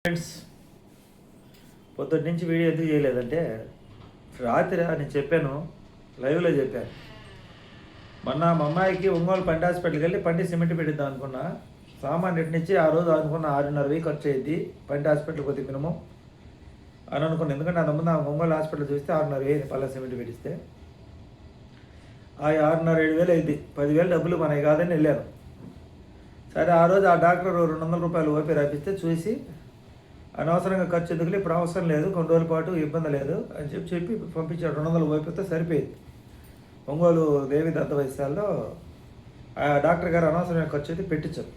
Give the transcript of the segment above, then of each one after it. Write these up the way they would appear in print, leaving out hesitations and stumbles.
Friends, పొద్దుటి నుంచి video ఎందుకు చేయలేదంటే రాత్రి నేను చెప్పాను, లైవ్లో చెప్పాను. మొన్న మా అమ్మాయికి ఒంగోలు పండి హాస్పిటల్కి వెళ్ళి పండి సిమెంట్ పెట్టిద్దాం అనుకున్నా. సామాన్ నుంచి ఆ రోజు అనుకున్న 6,500 ఖర్చు అయ్యింది పండి హాస్పిటల్ కొద్ది మినిమం అని అనుకున్నాను. ఎందుకంటే అంతకుముందు ఆ ఒంగోలు హాస్పిటల్ చూస్తే 6,500 పళ్ళ సిమెంట్ పెట్టిస్తే ఆ 6,500 అయింది. 10,000 డబ్బులు మనకి కాదని వెళ్ళాను. సరే, ఆ రోజు ఆ డాక్టర్ 200 రూపాయలు ఓపీ రాపిస్తే చూసి అనవసరంగా ఖర్చు ఎందుకులే, ఇప్పుడు అవసరం లేదు, కొన్ని రోజుల పాటు ఇబ్బంది లేదు అని చెప్పి పంపించాడు. 200 ఓపితే సరిపోయింది. ఒంగోలు దేవి దంత వైద్యశాలలో ఆ డాక్టర్ గారు అనవసరమైన ఖర్చు అయితే పెట్టించారు.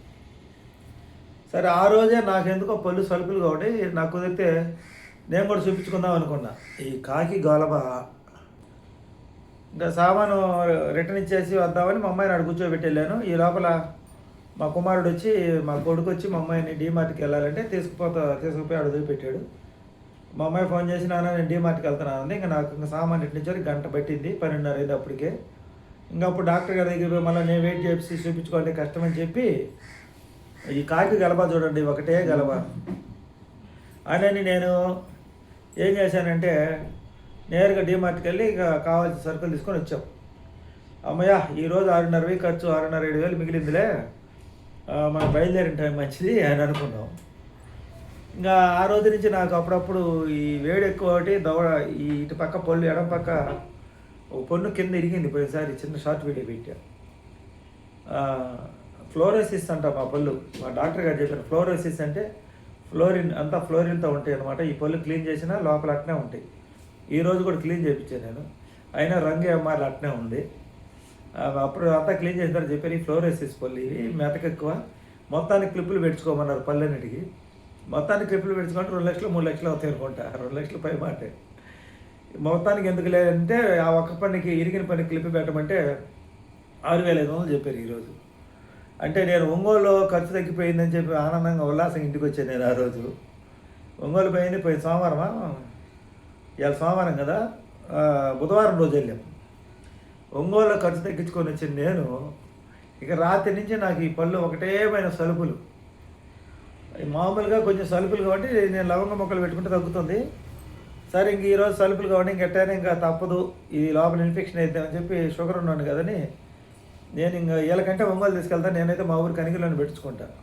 సరే, ఆ రోజే నాకెందుకో పళ్ళు సలుపులుగా ఉండి నాకు కుదిరితే నేను కూడా చూపించుకుందాం అనుకున్నా. ఈ కాకి గోలబ ఇంకా సామాను రిటర్న్ ఇచ్చేసి వద్దామని మా అమ్మాయిని అక్కడ కూర్చోబెట్టి వెళ్ళాను. ఈ లోపల మా కుమారుడు వచ్చి, మా కొడుకు వచ్చి మా అమ్మాయిని డీమార్ట్కి వెళ్ళాలంటే తీసుకుపోయి ఆడ వదిలిపెట్టాడు. మా అమ్మాయి ఫోన్ చేసి, నాన్న నేను డీమార్ట్కి వెళ్తున్నాను. ఇంకా నాకు ఇంకా సామాన్ ఇట్టించారు, గంట పట్టింది, 12:30 అయింది అప్పటికే. ఇంకా అప్పుడు డాక్టర్ గారి దగ్గర మళ్ళీ నేను వెయిట్ చేసి చూపించుకోవాలంటే కష్టమని చెప్పి ఈ కాకి గలబా చూడండి, ఒకటే గలబ అని నేను ఏం చేశానంటే నేరుగా డీమార్ట్కి వెళ్ళి ఇక కావాల్సిన సరుకులు తీసుకొని వచ్చాం. అమ్మయ్య, ఈరోజు 6,500 ఖర్చు, 6,500 మిగిలిందిలే, మనం బయలుదేరిన టైం మంచిది అని అనుకున్నాం. ఇంకా ఆ రోజు నుంచి నాకు అప్పుడప్పుడు ఈ వేడి ఎక్కువ ఒకటి ఈ ఇటు పక్క పళ్ళు, ఎడం పక్క ఒక పొన్ను కింద ఇరిగింది. పోయినసారి చిన్న షార్ట్ వీడియో పెట్టా. ఫ్లోరోసిస్ అంట మా పళ్ళు. మా డాక్టర్ గారు చెప్పారు, ఫ్లోరోసిస్ అంటే ఫ్లోరిన్ అంతా ఫ్లోరిన్తో ఉంటాయి అనమాట. ఈ పళ్ళు క్లీన్ చేసినా లోపల అట్నే ఉంటాయి. ఈరోజు కూడా క్లీన్ చేయించాను నేను, అయినా రంగు ఏమార్లు అట్నే ఉంది. అప్పుడు అంతా క్లీన్ చేసినారు చెప్పారు, ఈ ఫ్లోరోసిస్ పళ్ళు ఇవి మెతక ఎక్కువ, మొత్తానికి క్లిప్పులు పెట్టుకోమన్నారు పళ్ళన్నిటికి. మొత్తానికి క్లిప్పులు పెట్టుకుంటే 2 లక్షలు 3 లక్షలు అవుతాయి అనుకుంటా, 2 లక్షల పై మాట. మొత్తానికి ఎందుకు లేదంటే ఆ ఒక్క పనికి ఇరిగిన పనికి క్లిప్పు పెట్టమంటే 6,500 చెప్పారు ఈరోజు. అంటే నేను ఒంగోలు ఖర్చు తగ్గిపోయిందని చెప్పి ఆనందంగా ఉల్లాసంగా ఇంటికి వచ్చాను. నేను ఆ రోజు ఒంగోలు పోయిన సోమవారమా, ఇవాళ సోమవారం కదా, బుధవారం రోజు వెళ్ళాము. ఒంగోలు ఖర్చు తగ్గించుకొని వచ్చింది నేను. ఇక రాత్రి నుంచి నాకు ఈ పళ్ళు ఒకటేమైన సలుపులు, మామూలుగా కొంచెం సలుపులు కాబట్టి నేను లవంగ మొక్కలు పెట్టుకుంటే తగ్గుతుంది. సరే, ఇంక ఈరోజు సలుపులు కాబట్టి ఇంకెట్టైనా ఇంకా తప్పదు, ఈ లోపల ఇన్ఫెక్షన్ అవుతామని చెప్పి షుగర్ ఉన్నాను కదని నేను ఇంకా వీళ్ళకంటే ఒంగోలు తీసుకెళ్తాను. నేనైతే మా ఊరు కనిగిలోని పెట్టుకుంటాను.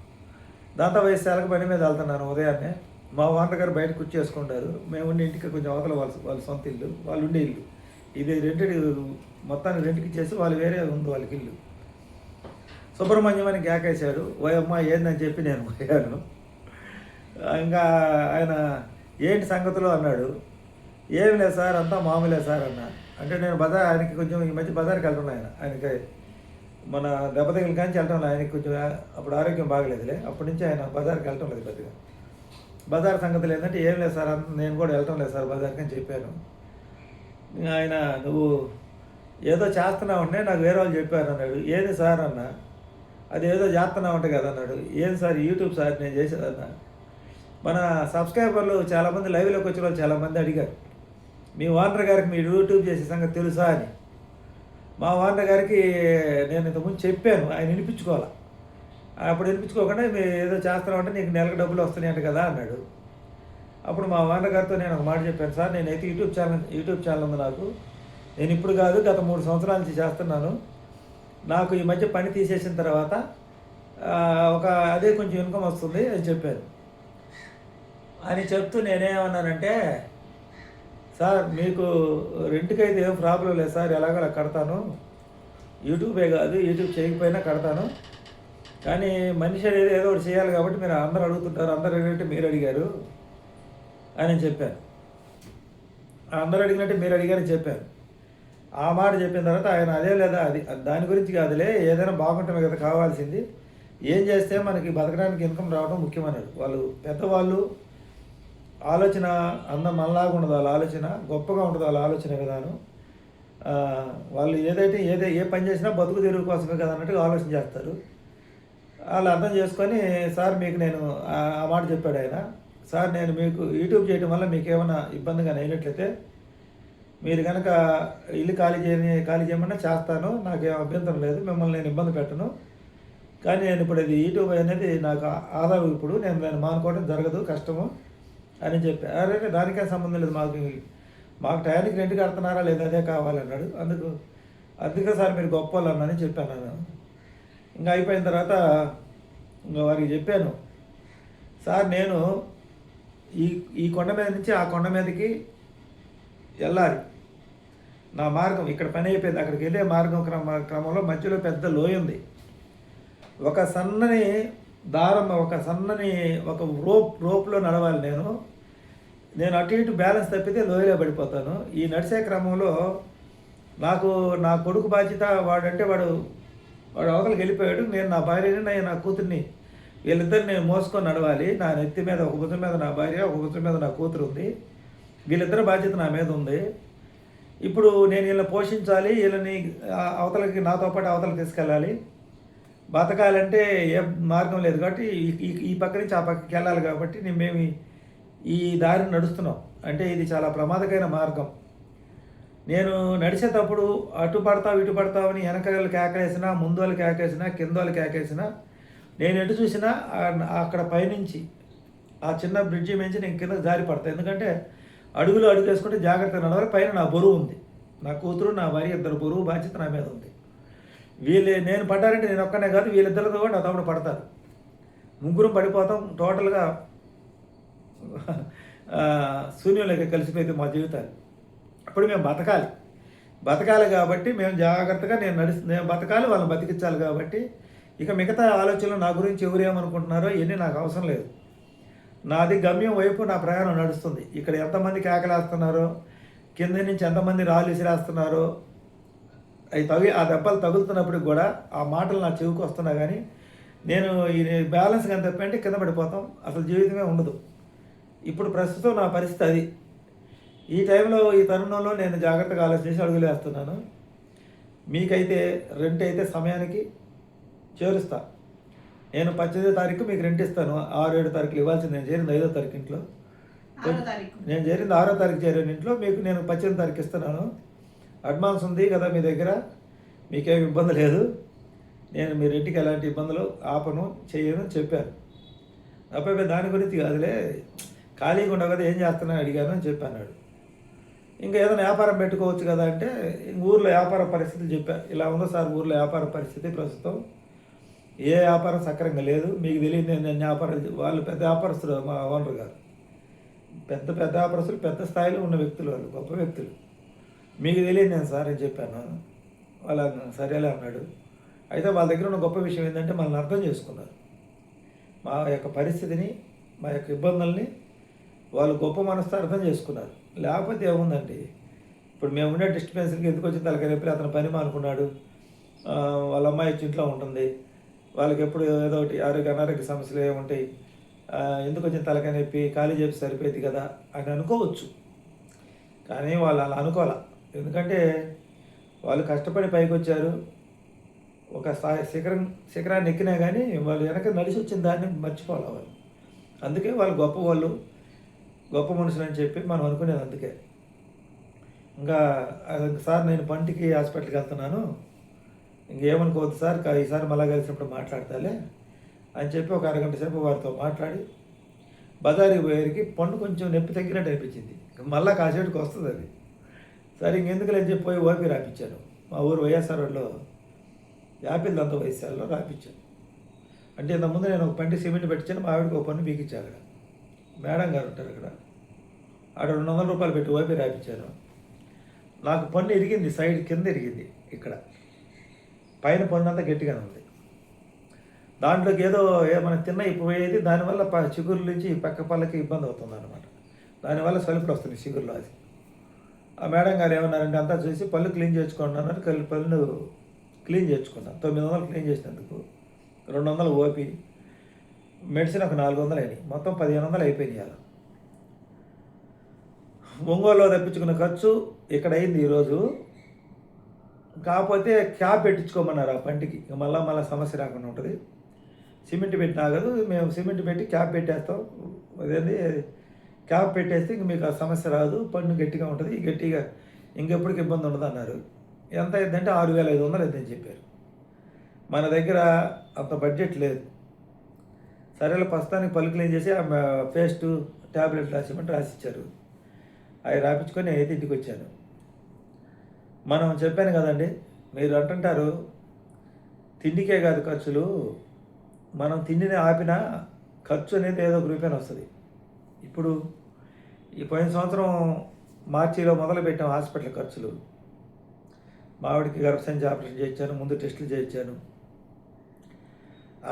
దంత వైద్యశాలకు పని మీద వెళ్తున్నాను ఉదయాన్నే. మా ఓనర్ గారు బయట కూర్చేసుకుంటారు, మేము ఉండే ఇంటికి కొంచెం అవతల వాళ్ళ సొంత ఇల్లు, వాళ్ళు ఉండే ఇల్లు ఇది రెంట్కి, మొత్తాన్ని రెంట్కి ఇచ్చేసి వాళ్ళు వేరే ఉంది వాళ్ళకి ఇల్లు. సుబ్రహ్మణ్యం అని కేకేశాడు, ఓయమ్మ ఏందని చెప్పి నేను పోయాను. ఇంకా ఆయన ఏంటి సంగతులు అన్నాడు. ఏమి లేదు సార్, అంతా మామూలే సార్ అన్న. అంటే నేను ఆయనకి కొంచెం ఈ మధ్య బజార్కి వెళ్తున్నాను. ఆయనకి మన దెబ్బ తగిలి కానీ వెళ్ళటం లేదు, ఆయనకి కొంచెం అప్పుడు ఆరోగ్యం బాగలేదులే, అప్పటి నుంచి ఆయన బజార్కి వెళ్ళటం లేదు పెద్దగా. బజార్ సంగతులు ఏంటంటే ఏం లేదు సార్, నేను కూడా వెళ్ళటం లేదు సార్ బజార్కి అని చెప్పాను. ఆయన నువ్వు ఏదో చేస్తున్నావు అంటే నాకు వేరే వాళ్ళు చెప్పారు అన్నాడు. ఏది సార్ అన్న, అది ఏదో చేస్తున్నావు అంటే కదా అన్నాడు. ఏం సార్, యూట్యూబ్ సార్ నేను చేసేదన్నా. మన సబ్స్క్రైబర్లు చాలామంది లైవ్లోకి వచ్చిన వాళ్ళు చాలామంది అడిగారు, మీ ఓనర్ గారికి మీరు యూట్యూబ్ చేసే సంగతి తెలుసా అని. మా ఓనర్ గారికి నేను ఇంతకుముందు చెప్పాను, ఆయన వినిపించుకోవాలి. అప్పుడు వినిపించుకోకుండా మీరు ఏదో చేస్తున్నామంటే నీకు నెలకు డబ్బులు వస్తున్నాయంట కదా అన్నాడు. అప్పుడు మా ఓనర్ గారితో నేను ఒక మాట చెప్పాను, సార్ నేనైతే యూట్యూబ్ ఛానల్ ఉంది నాకు, నేను ఇప్పుడు కాదు గత 3 సంవత్సరాల నుంచి చేస్తున్నాను. నాకు ఈ మధ్య పని తీసేసిన తర్వాత అదే కొంచెం ఇన్కమ్ వస్తుంది అని చెప్పాను. అని చెప్తూ నేనేమన్నానంటే, సార్ మీకు రెంట్కి అయితే ఏం ప్రాబ్లం లేదు సార్, ఎలాగోలా కడతాను, యూట్యూబే కాదు యూట్యూబ్ చేయకపోయినా కడతాను, కానీ మనిషి అనేది ఏదో ఒకటి చేయాలి కాబట్టి మీరు అందరూ అడుగుతుంటారు, అందరూ అడిగినట్టు మీరు అడిగారు అని చెప్పాను. అందరూ అడిగినట్టు మీరు అడిగారని చెప్పాను. ఆ మాట చెప్పిన తర్వాత ఆయన అదే లేదా, అది దాని గురించి కాదులే, ఏదైనా బాగుంటుంది కదా కావాల్సింది, ఏం చేస్తే మనకి బతకడానికి ఇన్కమ్ రావడం ముఖ్యమన్నాడు. వాళ్ళు పెద్దవాళ్ళు ఆలోచన మనలాగా ఉండదు, వాళ్ళ ఆలోచన గొప్పగా ఉండదు, వాళ్ళ ఆలోచన విధానం. వాళ్ళు ఏ పని చేసినా బతుకు తెరువు కోసమే కదా అన్నట్టుగా ఆలోచన చేస్తారు. వాళ్ళు అర్థం చేసుకొని, సార్ మీకు నేను ఆ మాట చెప్పాడు ఆయన, సార్ నేను మీకు యూట్యూబ్ చేయడం వల్ల మీకు ఏమైనా ఇబ్బందిగా అయినట్లయితే మీరు కనుక ఇల్లు ఖాళీ చేయమన్నా చేస్తాను, నాకేం అభ్యంతరం లేదు, మిమ్మల్ని నేను ఇబ్బంది పెట్టను, కానీ నేను ఇప్పుడు అది యూట్యూబ్ అనేది నాకు ఆదాయం, ఇప్పుడు నేను దాన్ని మానుకోవడం జరగదు, కష్టము అని చెప్పి. అరే దానికేం సంబంధం లేదు, మాకు మాకు టయానికి రెంట్ కడుతున్నారా లేదా అదే కావాలన్నాడు. అందుకే సార్ మీరు గొప్ప వాళ్ళు అన్నానని చెప్పాను నేను. ఇంకా అయిపోయిన తర్వాత ఇంకా వారికి చెప్పాను, సార్ నేను ఈ ఈ కొండ మీద నుంచి ఆ కొండ మీదకి వెళ్ళాలి, నా మార్గం ఇక్కడ పని అయిపోయింది, అక్కడికి వెళ్ళే మార్గం క్రమంలో మధ్యలో పెద్ద లోయ ఉంది, ఒక సన్నని దారం, ఒక రోప్లో నడవాలి నేను అటు ఇటు బ్యాలెన్స్ తప్పితే లోయలో పడిపోతాను. ఈ నడిచే క్రమంలో నా కొడుకు బాధ్యత, వాడు అవతలకి వెళ్ళిపోయాడు, నేను నా భార్యని నా కూతుర్ని వీళ్ళిద్దరిని నేను మోసుకొని నడవాలి. నా నెత్తి మీద ఒక భుజం మీద నా భార్య, ఒక భుజం మీద నా కూతురు ఉంది, వీళ్ళిద్దరి బాధ్యత నా మీద ఉంది. ఇప్పుడు నేను వీళ్ళని పోషించాలి, వీళ్ళని అవతలకి నాతో పాటు అవతలకి తీసుకెళ్ళాలి, బతకాలంటే ఏ మార్గం లేదు కాబట్టి ఈ పక్క నుంచి ఆ పక్కకి వెళ్ళాలి కాబట్టి మేము ఈ దారిని నడుస్తున్నాం. అంటే ఇది చాలా ప్రమాదకరమైన మార్గం. నేను నడిచేటప్పుడు అటు పడతావు ఇటు పడతావు అని వెనకాల కేకేసినా, ముందు వాళ్ళు కేకేసినా, కింద వాళ్ళు కేకేసినా, నేను ఎటు చూసినా అక్కడ పైనుంచి ఆ చిన్న బ్రిడ్జి మించి నేను కింద జారి పడతాను. ఎందుకంటే అడుగు వేసుకుంటే జాగ్రత్తగా నడవాలి, పైన నా బరువు ఉంది, నా కూతురు నా భార్య ఇద్దరు బరువు బాధ్యత నా మీద ఉంది. నేను పడ్డారంటే నేను ఒక్కనే కాదు, వీళ్ళిద్దరితో కూడా నా తమ్ముడు పడతారు, ముగ్గురం పడిపోతాం, టోటల్గా శూన్యంలోకి కలిసిపోతే మా జీవితాలు. అప్పుడు మేము బతకాలి కాబట్టి మేము జాగ్రత్తగా నేను బతకాలి, వాళ్ళని బతికించాలి కాబట్టి ఇక మిగతా ఆలోచనలు నా గురించి ఎవరేమనుకుంటున్నారో ఇవన్నీ నాకు అవసరం లేదు. నాది గమ్యం వైపు నా ప్రయాణం నడుస్తుంది. ఇక్కడ ఎంతమంది కేకలేస్తున్నారో, కింద నుంచి ఎంతమంది రాళ్ళు విసిరేస్తున్నారో, ఆ దెబ్బలు తగులుతున్నప్పటికి కూడా ఆ మాటలు నా చెవికి వస్తున్నా కానీ నేను ఈ బ్యాలెన్స్ కానీ తప్పంటే కింద పడిపోతాం, అసలు జీవితమే ఉండదు. ఇప్పుడు ప్రస్తుతం నా పరిస్థితి అది. ఈ టైంలో, ఈ తరుణంలో నేను జాగ్రత్తగా ఆలోచించి అడుగులు వేస్తున్నాను. మీకైతే రెంట్ అయితే సమయానికి చేరుస్తా. నేను 18వ తారీఖు మీకు రెంట్ ఇస్తాను. 6-7 తారీఖులు ఇవ్వాల్సింది. నేను చేరింది 5వ తారీఖు ఇంట్లో, నేను చేరింది 6వ తారీఖు చేరిన ఇంట్లో మీకు నేను 18వ తారీఖు ఇస్తున్నాను. అడ్వాన్స్ ఉంది కదా మీ దగ్గర, మీకేం ఇబ్బంది లేదు, నేను మీ రెంట్కి ఎలాంటి ఇబ్బందులు ఆపను చేయను అని చెప్పాను. అబ్బాయి దాని గురించి కాదులే, ఖాళీగా ఉండవు కదా ఏం చేస్తున్నాను అడిగాను అని చెప్పాను. ఇంకా ఏదైనా వ్యాపారం పెట్టుకోవచ్చు కదా అంటే, ఊర్లో వ్యాపార పరిస్థితులు చెప్పా, ఇలా ఉందో సార్ ఊర్లో వ్యాపార పరిస్థితి ప్రస్తుతం ఏ వ్యాపారం సక్రంగా లేదు, మీకు తెలియదు. నేను వ్యాపారం, వాళ్ళు పెద్ద వ్యాపారస్తులు, మా ఓనర్ గారు పెద్ద వ్యాపారస్తులు, పెద్ద స్థాయిలో ఉన్న వ్యక్తులు, వాళ్ళు గొప్ప వ్యక్తులు, మీకు తెలియదు నేను సార్ అని చెప్పాను. వాళ్ళ సరేలే అన్నాడు. అయితే వాళ్ళ దగ్గర ఉన్న గొప్ప విషయం ఏంటంటే మనల్ని అర్థం చేసుకున్నారు, మా యొక్క పరిస్థితిని, మా యొక్క ఇబ్బందుల్ని వాళ్ళు గొప్ప మనసుతో అర్థం చేసుకున్నారు. లేకపోతే ఏముందండి, ఇప్పుడు మేము ఉండే డిస్టర్బెన్స్కి ఎందుకు వచ్చి తలకనొప్పి, అతను పని మానుకున్నాడు, వాళ్ళ అమ్మాయి వచ్చి ఇంట్లో ఉంటుంది, వాళ్ళకి ఎప్పుడు ఏదో ఒకటి అనారోగ్య సమస్యలు ఏముంటాయి, ఎందుకు వచ్చిన తలకనొప్పి, ఖాళీ చేసి సరిపోయింది కదా అని అనుకోవచ్చు. కానీ వాళ్ళు అలా అనుకోవాలా. ఎందుకంటే వాళ్ళు కష్టపడి పైకి వచ్చారు, ఒక శిఖరాన్ని ఎక్కినా కానీ వాళ్ళు వెనక నడిచి వచ్చిన దాన్ని మర్చిపోవాలి వాళ్ళు. అందుకే వాళ్ళు గొప్ప మనుషులు అని చెప్పి మనం అనుకునేది. అందుకే ఇంకా సార్ నేను పంటికి హాస్పిటల్కి వెళ్తున్నాను, ఇంకేమనుకోవద్దు సార్, ఈసారి మళ్ళా కలిసినప్పుడు మాట్లాడతాలే అని చెప్పి ఒక అరగంట సేపు వారితో మాట్లాడి బజారుకి పోయేరికి పండు కొంచెం నొప్పి తగ్గినట్టు అనిపించింది. మళ్ళీ కాసేపుకి వస్తుంది అది. సరే ఇంకెందుకు అని చెప్పి పోయి ఓపీ రాపించాను. మా ఊరు వైఎస్ఆర్ రోడ్లో యాపిల్ దంత వైద్యశాలలో రాపించాను. అంటే ఇంతకుముందు నేను ఒక పంటి సిమెంట్ పెట్టించాను, మా ఆవిడకి ఒక పన్ను పీకిచ్చాను. అక్కడ మేడం గారు ఉంటారు, అక్కడ 200 రూపాయలు పెట్టి ఓపీ రాపించాను. నాకు పన్ను ఇరిగింది, సైడ్ కింద ఇరిగింది, ఇక్కడ పైన పన్ను అంతా గట్టిగానే ఉంది. దాంట్లోకి ఏదో మనం పోయేది, దానివల్ల చిగురు నుంచి పక్క పళ్ళకి ఇబ్బంది అవుతుంది అన్నమాట. దానివల్ల సలుపులు వస్తుంది చిగురులో. అది ఆ మేడం గారు ఏమన్నారంటే అంతా చూసి పళ్ళు క్లీన్ చేసుకున్నాను, పళ్ళు క్లీన్ చేసుకున్నాను. 900 క్లీన్ చేసినందుకు 200 ఓపీ, మెడిసిన్ ఒక 400 అయినాయి, మొత్తం 1500 అయిపోయినాయి. అలా ఒంగోలులో తెప్పించుకున్న ఖర్చు ఇక్కడ అయింది ఈరోజు. కాకపోతే క్యాప్ పెట్టించుకోమన్నారు ఆ పంటికి, మళ్ళీ సమస్య రాకుండా ఉంటుంది. సిమెంట్ పెట్టి ఆగదు, మేము సిమెంట్ పెట్టి క్యాప్ పెట్టేస్తాం, అదేంటి క్యాప్ పెట్టేస్తే ఇంక మీకు ఆ సమస్య రాదు, పన్ను గట్టిగా ఉంటుంది, గట్టిగా ఇంకెప్పటికి ఇబ్బంది ఉండదు అన్నారు. ఎంత అయిందంటే 6500 అయిందని చెప్పారు. మన దగ్గర అంత బడ్జెట్ లేదు. సరేలే ప్రస్తుతానికి పళ్ళు క్లీన్ చేసి పేస్టు ట్యాబ్లెట్ రాసిమంటే రాసిచ్చారు. అవి రాపించుకొని అయితే ఇంటికి వచ్చాను. మనం చెప్పాను కదండి, మీరు అంటుంటారు తిండికే కాదు ఖర్చులు, మనం తిండిని ఆపినా ఖర్చు అనేది ఏదో ఒక రూపాయన వస్తుంది. ఇప్పుడు ఈ పోయిన సంవత్సరం మార్చిలో మొదలుపెట్టాం హాస్పిటల్ ఖర్చులు. మావిడికి గర్భసంచి ఆపరేషన్ చేయించాను, ముందు టెస్టులు చేయించాను.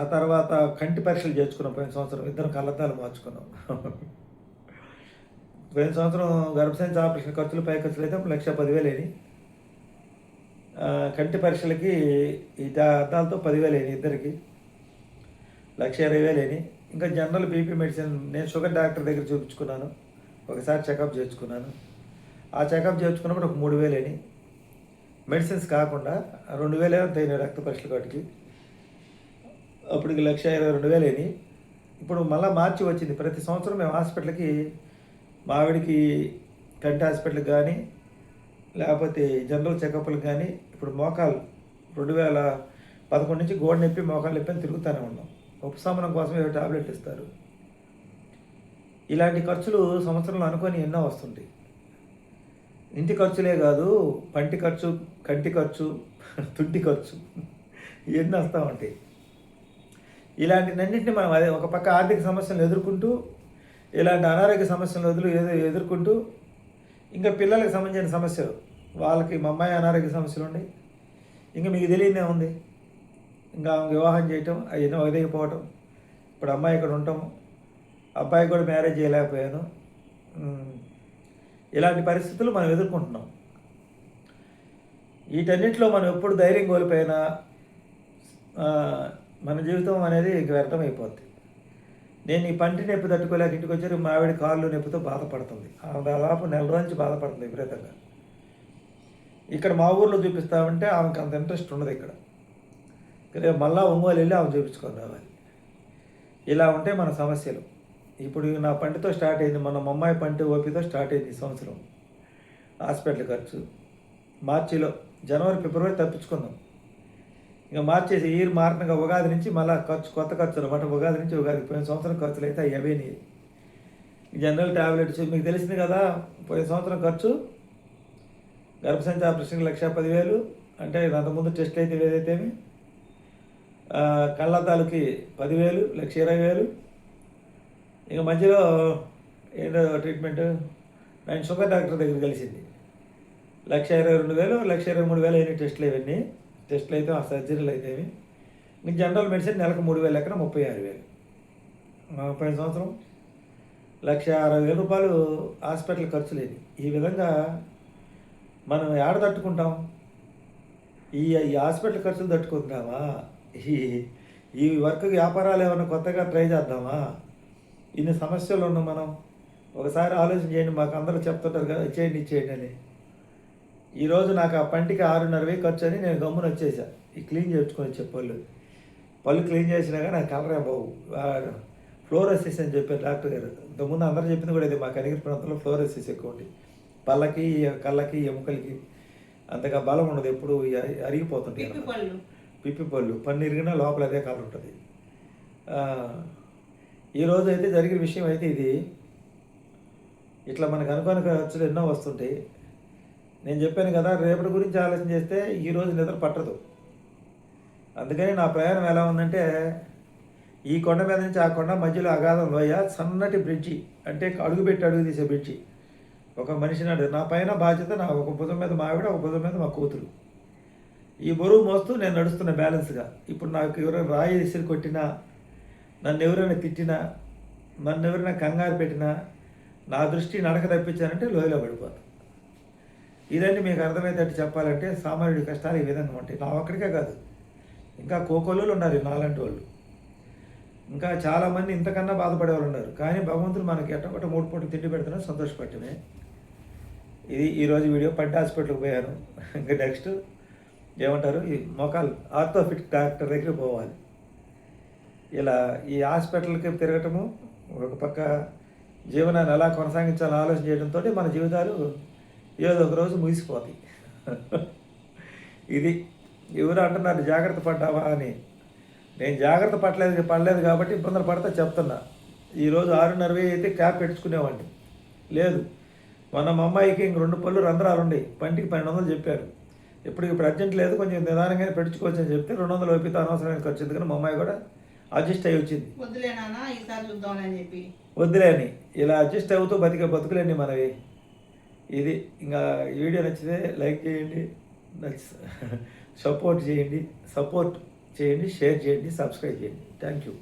ఆ తర్వాత కంటి పరీక్షలు చేయించుకున్నాం. పోయిన సంవత్సరం ఇద్దరు కళ్ళద్దాలు మార్చుకున్నాం. పోయిన సంవత్సరం గర్భసంచి ఆపరేషన్ ఖర్చులు పై ఖర్చులు అయితే 1,10,000 అయినాయి. కంటి పరీక్షలకి ఈ అద్దాలతో 10,000 అయినాయి ఇద్దరికి, 1,20,000 అయినాయి. ఇంకా జనరల్ బీపీ మెడిసిన్ నేను షుగర్ డాక్టర్ దగ్గర చూపించుకున్నాను, ఒకసారి చెకప్ చేసుకున్నాను. ఆ చెకప్ చేసుకున్నప్పుడు ఒక 3,000 అయినాయి. మెడిసిన్స్ కాకుండా 2,000 అయినాయి రక్త పరీక్షల వాటికి, అప్పటికి 1,22,000 అయినాయి. ఇప్పుడు మళ్ళీ మార్చి వచ్చింది. ప్రతి సంవత్సరం మేము హాస్పిటల్కి మావిడికి కంటి హాస్పిటల్కి కానీ లేకపోతే జనరల్ చెకప్లకు కానీ ఇప్పుడు మోకాలు 2011 నుంచి గోడ నొప్పి మోకాలు నొప్పి అని తిరుగుతూనే ఉన్నాం. ఉపశమనం కోసం ఏదో టాబ్లెట్లు ఇస్తారు. ఇలాంటి ఖర్చులు సంవత్సరంలో అనుకొని ఎన్నో వస్తుంటాయి. ఇంటి ఖర్చులే కాదు, పంటి ఖర్చు, కంటి ఖర్చు, తుంటి ఖర్చు ఇవన్నీ వస్తూ ఉంటాయి. ఇలాంటివన్నింటినీ మనం అదే ఒక పక్క ఆర్థిక సమస్యలను ఎదుర్కొంటూ, ఇలాంటి అనారోగ్య సమస్యలను ఎదుర్కొంటూ, ఇంకా పిల్లలకు సంబంధించిన సమస్యలు, వాళ్ళకి మా అమ్మాయి అనారోగ్య సమస్యలు ఉన్నాయి. ఇంకా మీకు తెలియదే ఉంది, ఇంకా ఆమెకు వివాహం చేయటం, అవన్నీ వదిలేకపోవటం. ఇప్పుడు అమ్మాయి ఇక్కడ ఉండటం, అబ్బాయికి కూడా మ్యారేజ్ చేయలేకపోయాను. ఇలాంటి పరిస్థితులు మనం ఎదుర్కొంటున్నాం. వీటన్నిటిలో మనం ఎప్పుడు ధైర్యం కోల్పోయినా మన జీవితం అనేది ఇంక వ్యర్థమైపోద్ది. నేను ఈ పంటి నొప్పి తట్టుకోలేక ఇంటికి వచ్చారు, మా ఆవిడ కాళ్ళు నొప్పితో బాధపడుతుంది. దాదాపు నెల రోజు బాధపడుతుంది విపరీతంగా. ఇక్కడ మా ఊర్లో చూపిస్తామంటే ఆమెకు అంత ఇంట్రెస్ట్ ఉండదు. ఇక్కడ మళ్ళీ ఒంగోలు వెళ్ళి ఆమె చూపించుకొని రావాలి. ఇలా ఉంటే మన సమస్యలు. ఇప్పుడు నా పంటితో స్టార్ట్ అయింది, మన అమ్మాయి పంటి ఓపితో స్టార్ట్ అయింది ఈ సంవత్సరం హాస్పిటల్ ఖర్చు. మార్చిలో జనవరి ఫిబ్రవరి తప్పించుకున్నాం. ఇంకా మార్చేసి ఇయర్ మారినగా ఉగాది నుంచి మళ్ళీ కొత్త ఖర్చు అనమాట. ఉగాది నుంచి ఉగాది పోయిన సంవత్సరం ఖర్చులు అయితే అవన్నీ జనరల్ ట్యాబ్లెట్స్ మీకు తెలిసింది కదా. పోయిన సంవత్సరం ఖర్చు గర్భసంచి ఆపరేషన్కి 1,10,000, అంటే అంతకుముందు టెస్ట్ అయితే ఏదైతేమి, కళ్ళద్దాలకి 10,000, 1,20,000. ఇక మధ్యలో ఏంటో ట్రీట్మెంట్ నేను షుగర్ డాక్టర్ దగ్గర కలిసింది, 1,22,000, 1,23,000 అయినాయి టెస్టులు. ఇవన్నీ టెస్టులు అయితే ఆ సర్జరీలు అయితే మీకు జనరల్ మెడిసిన్ నెలకు 3,000 లెక్కన 36,000. పోయిన సంవత్సరం 1,60,000 రూపాయలు హాస్పిటల్ ఖర్చు లేదు. ఈ విధంగా మనం ఏడ తట్టుకుంటాం? ఈ హాస్పిటల్ ఖర్చులు తట్టుకుంటామా? ఈ వర్క్ వ్యాపారాలు ఏమైనా కొత్తగా ట్రై చేద్దామా? ఇన్ని సమస్యలు ఉన్నాం మనం. ఒకసారి ఆలోచన చేయండి. మాకు అందరూ చెప్తుంటారు కదా ఇచ్చేయండి అని. ఈరోజు నాకు ఆ పంటికి 6,500 ఖర్చు అని నేను గమ్మున వచ్చేసా. ఈ క్లీన్ చేసుకొని వచ్చే పళ్ళు క్లీన్ చేసినా కానీ నాకు కలరే బాబు. ఫ్లోరోసిస్ అని చెప్పారు డాక్టర్ గారు. ఇంతకుముందు అందరూ చెప్పింది కూడా ఇది, మా కనిగిరి ప్రాంతంలో ఫ్లోరోసిస్ ఎక్కువ ఉంది. పళ్ళకి, కళ్ళకి, ఎముకలకి అంతగా బలం ఉండదు, ఎప్పుడు అరిగిపోతుంటాయి. పిప్పి పళ్ళు పన్ను ఇరిగినా లోపల అదే కలర్ ఉంటుంది. ఈరోజు అయితే జరిగిన విషయం అయితే ఇది. ఇట్లా మనకు అనుకోని ఖర్చులు ఎన్నో వస్తుంటాయి. నేను చెప్పాను కదా, రేపటి గురించి ఆలోచన చేస్తే ఈరోజు నిద్ర పట్టదు. అందుకని నా ప్రయాణం ఎలా ఉందంటే, ఈ కొండ మీద నుంచి ఆ కొండ మధ్యలో అగాధం లోయ, సన్నటి బ్రిడ్జి, అంటే అడుగు తీసే బ్రిడ్జి. ఒక మనిషి నాడు నా పైన బాధ్యత, నా ఒక భుజం మీద మా ఆవిడ, ఒక భుజం మీద మా కూతురు. ఈ బరువు మోస్తూ నేను నడుస్తున్న బ్యాలెన్స్గా. ఇప్పుడు నాకు ఎవరైనా రాయి విసిరి కొట్టినా, నన్ను ఎవరైనా తిట్టినా, నన్ను ఎవరైనా కంగారు పెట్టినా, నా దృష్టి నడక తప్పించానంటే లోయలో పడిపోతాను. ఇదండి మీకు అర్థమయ్యేటట్టు చెప్పాలంటే సామాన్యుడి కష్టాలు ఈ విధంగా ఉంటాయి. నా ఒక్కడికే కాదు, ఇంకా కోకొల్లు ఉన్నారు నాలాంటి వాళ్ళు. ఇంకా చాలామంది ఇంతకన్నా బాధపడే వాళ్ళు ఉన్నారు. కానీ భగవంతుడు మనకి ఎట్టగొట్ట 3 పూటలు తిండి పెడుతున్నా సంతోషపడటమే. ఇది ఈరోజు వీడియో. పంట హాస్పిటల్కి పోయాను. ఇంకా నెక్స్ట్ ఏమంటారు, ఈ మోకాలు ఆర్థోఫిట్ డాక్టర్ దగ్గరికి పోవాలి. ఇలా ఈ హాస్పిటల్కి తిరగటము, ఒక పక్క జీవనాన్ని ఎలా కొనసాగించాలని ఆలోచన చేయడంతో మన జీవితాలు ఏదో ఒక రోజు ముగిసిపోతాయి. ఇది ఎవరు అంటున్నారు జాగ్రత్త పడ్డావా అని. నేను జాగ్రత్త పడలేదు కాబట్టి ఇబ్బందులు పడతా చెప్తున్నా. ఈరోజు 6:30 అయితే క్యాప్ పెట్టించుకునేవాడిని, లేదు. మొన్న మా అమ్మాయికి ఇంక 2 పళ్ళు రంధ్రాలు ఉన్నాయి, పంటికి 1200 చెప్పారు. ఇప్పుడు అర్జెంట్ లేదు, కొంచెం నిదానంగానే పెట్టించుకోవచ్చు అని చెప్తే 200 అయిపోతే అనవసరమైన ఖర్చు ఎందుకని మా అమ్మాయి కూడా అడ్జస్ట్ అయ్యి వచ్చింది. వద్దులే అని ఇలా అడ్జస్ట్ అవుతూ బతుకులేండి మనవి. ఇది ఇంకా ఈ వీడియో నచ్చితే లైక్ చేయండి, సపోర్ట్ చేయండి, షేర్ చేయండి, సబ్స్క్రైబ్ చేయండి. Thank you.